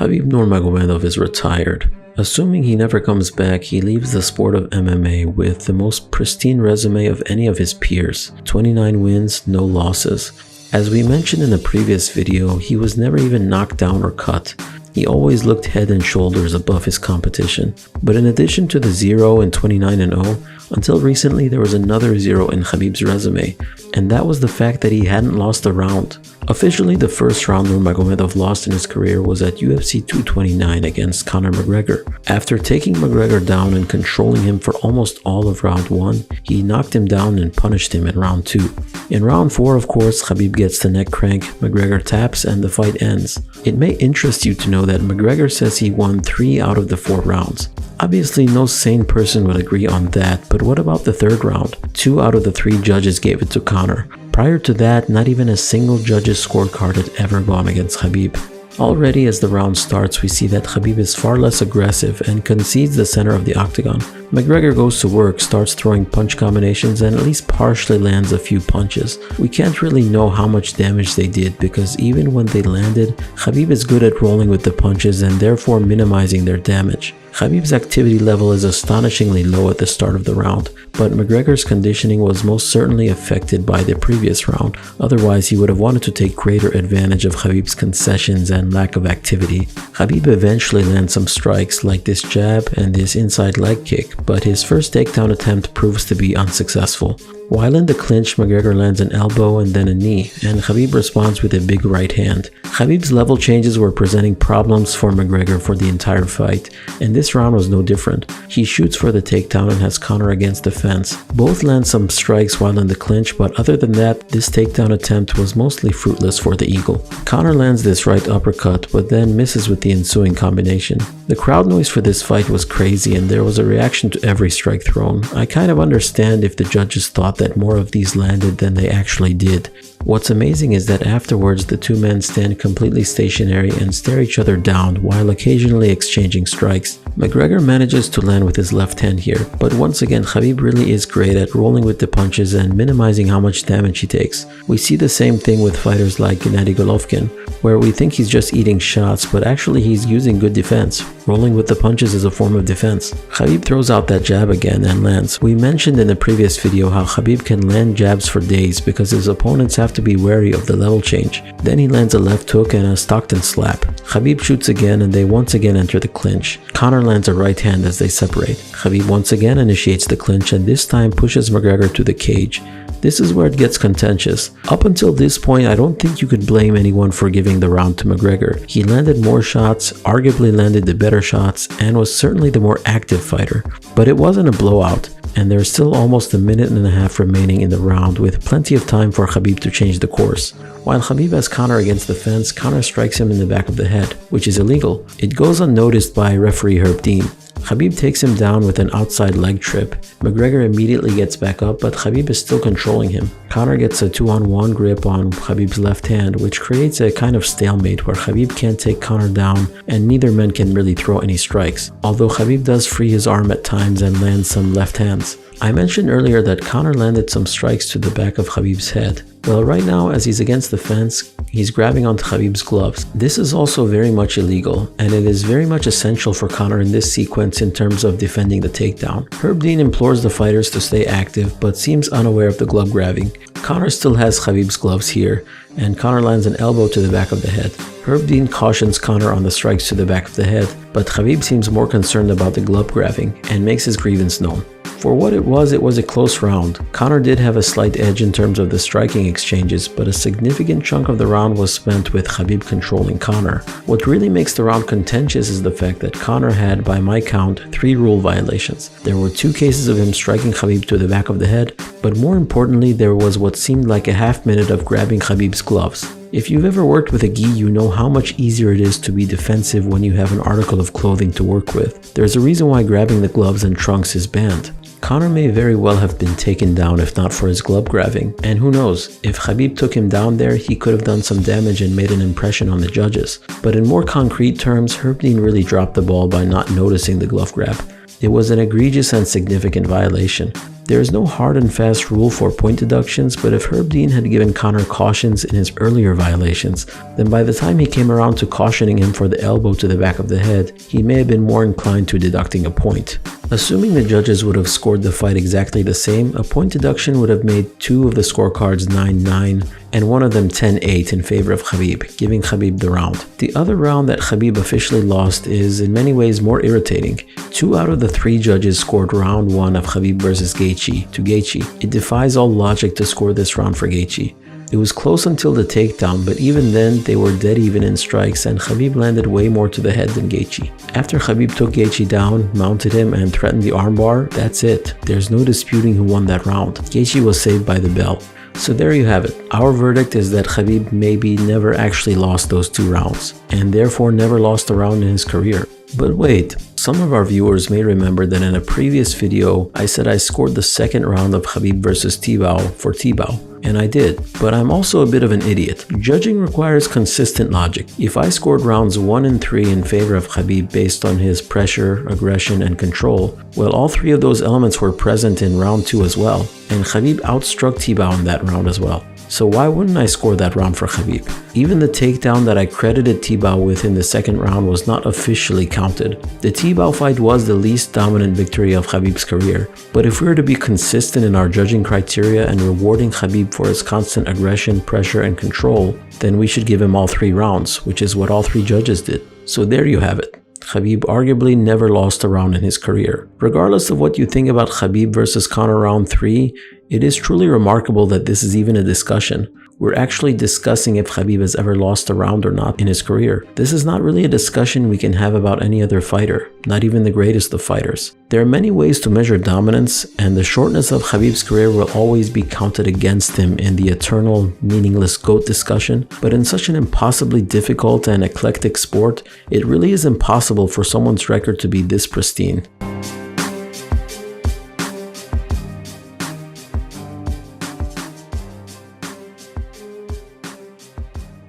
Khabib Nurmagomedov is retired. Assuming he never comes back, he leaves the sport of MMA with the most pristine resume of any of his peers. 29 wins, no losses. As we mentioned in a previous video, he was never even knocked down or cut. He always looked head and shoulders above his competition. But in addition to the 0 and 29-0, until recently there was another 0 in Khabib's resume, and that was the fact that he hadn't lost a round. Officially, the first round Nurmagomedov lost in his career was at UFC 229 against Conor McGregor. After taking McGregor down and controlling him for almost all of round 1, he knocked him down and punished him in round 2. In round 4, of course, Khabib gets the neck crank, McGregor taps, and the fight ends. It may interest you to know that McGregor says he won 3 out of the 4 rounds. Obviously, no sane person would agree on that, but what about the third round? 2 out of the 3 judges gave it to Conor. Prior to that, not even a single judge's scorecard had ever gone against Khabib. Already as the round starts, we see that Khabib is far less aggressive and concedes the center of the octagon. McGregor goes to work, starts throwing punch combinations, and at least partially lands a few punches. We can't really know how much damage they did because even when they landed, Khabib is good at rolling with the punches and therefore minimizing their damage. Khabib's activity level is astonishingly low at the start of the round, but McGregor's conditioning was most certainly affected by the previous round, otherwise he would have wanted to take greater advantage of Khabib's concessions and lack of activity. Khabib eventually lands some strikes like this jab and this inside leg kick, but his first takedown attempt proves to be unsuccessful. While in the clinch, McGregor lands an elbow and then a knee, and Khabib responds with a big right hand. Khabib's level changes were presenting problems for McGregor for the entire fight, and this round was no different. He shoots for the takedown and has Conor against the fence. Both land some strikes while in the clinch, but other than that, this takedown attempt was mostly fruitless for the Eagle. Conor lands this right uppercut, but then misses with the ensuing combination. The crowd noise for this fight was crazy, and there was a reaction to every strike thrown. I kind of understand if the judges thought that more of these landed than they actually did. What's amazing is that afterwards the two men stand completely stationary and stare each other down while occasionally exchanging strikes. McGregor manages to land with his left hand here, but once again Khabib really is great at rolling with the punches and minimizing how much damage he takes. We see the same thing with fighters like Gennady Golovkin, where we think he's just eating shots, but actually he's using good defense. Rolling with the punches is a form of defense. Khabib throws out that jab again and lands. We mentioned in the previous video how Khabib can land jabs for days because his opponents have to be wary of the level change. Then he lands a left hook and a Stockton slap. Khabib shoots again and they once again enter the clinch. Conor lands a right hand as they separate. Khabib once again initiates the clinch and this time pushes McGregor to the cage. This is where it gets contentious. Up until this point, I don't think you could blame anyone for giving the round to McGregor. He landed more shots, arguably landed the better shots, and was certainly the more active fighter. But it wasn't a blowout, and there's still almost a minute and a half remaining in the round with plenty of time for Khabib to change the course. While Khabib has Conor against the fence, Conor strikes him in the back of the head, which is illegal. It goes unnoticed by referee Herb Dean. Khabib takes him down with an outside leg trip. McGregor immediately gets back up, but Khabib is still controlling him. Conor gets a 2-on-1 grip on Khabib's left hand, which creates a kind of stalemate where Khabib can't take Conor down and neither man can really throw any strikes, although Khabib does free his arm at times and lands some left hands. I mentioned earlier that Conor landed some strikes to the back of Khabib's head. Well, right now, as he's against the fence, he's grabbing onto Khabib's gloves. This is also very much illegal, and it is very much essential for Conor in this sequence in terms of defending the takedown. Herb Dean implores the fighters to stay active, but seems unaware of the glove grabbing. Conor still has Khabib's gloves here, and Conor lands an elbow to the back of the head. Herb Dean cautions Conor on the strikes to the back of the head, but Khabib seems more concerned about the glove grabbing and makes his grievance known. For what it was a close round. Conor did have a slight edge in terms of the striking exchanges, but a significant chunk of the round was spent with Khabib controlling Conor. What really makes the round contentious is the fact that Conor had, by my count, 3 rule violations. There were 2 cases of him striking Khabib to the back of the head, but more importantly, there was what seemed like a half minute of grabbing Khabib's gloves. If you've ever worked with a gi, you know how much easier it is to be defensive when you have an article of clothing to work with. There's a reason why grabbing the gloves and trunks is banned. Conor may very well have been taken down if not for his glove grabbing, and who knows, if Khabib took him down there, he could have done some damage and made an impression on the judges. But in more concrete terms, Herb Dean really dropped the ball by not noticing the glove grab. It was an egregious and significant violation. There is no hard and fast rule for point deductions, but if Herb Dean had given Conor cautions in his earlier violations, then by the time he came around to cautioning him for the elbow to the back of the head, he may have been more inclined to deducting a point. Assuming the judges would have scored the fight exactly the same, a point deduction would have made two of the scorecards 9-9 and one of them 10-8 in favor of Khabib, giving Khabib the round. The other round that Khabib officially lost is in many ways more irritating. 2 out of the 3 judges scored round 1 of Khabib vs Gaethje to Gaethje. It defies all logic to score this round for Gaethje. It was close until the takedown, but even then they were dead even in strikes and Khabib landed way more to the head than Gaethje. After Khabib took Gaethje down, mounted him and threatened the armbar, that's it. There's no disputing who won that round. Gaethje was saved by the bell. So there you have it. Our verdict is that Khabib maybe never actually lost those 2 rounds, and therefore never lost a round in his career. But wait, some of our viewers may remember that in a previous video, I said I scored the second round of Khabib vs Tibau for Tibau. And I did, but I'm also a bit of an idiot. Judging requires consistent logic. If I scored rounds 1 and 3 in favor of Khabib based on his pressure, aggression, and control, well, all 3 of those elements were present in round 2 as well, and Khabib outstruck Tibau in that round as well. So why wouldn't I score that round for Khabib? Even the takedown that I credited Tibau with in the second round was not officially counted. The Tibau fight was the least dominant victory of Khabib's career, but if we were to be consistent in our judging criteria and rewarding Khabib for his constant aggression, pressure, and control, then we should give him all 3 rounds, which is what all 3 judges did. So there you have it. Khabib arguably never lost a round in his career. Regardless of what you think about Khabib vs Conor round 3, it is truly remarkable that this is even a discussion. We're actually discussing if Khabib has ever lost a round or not in his career. This is not really a discussion we can have about any other fighter, not even the greatest of fighters. There are many ways to measure dominance, and the shortness of Khabib's career will always be counted against him in the eternal, meaningless GOAT discussion, but in such an impossibly difficult and eclectic sport, it really is impossible for someone's record to be this pristine.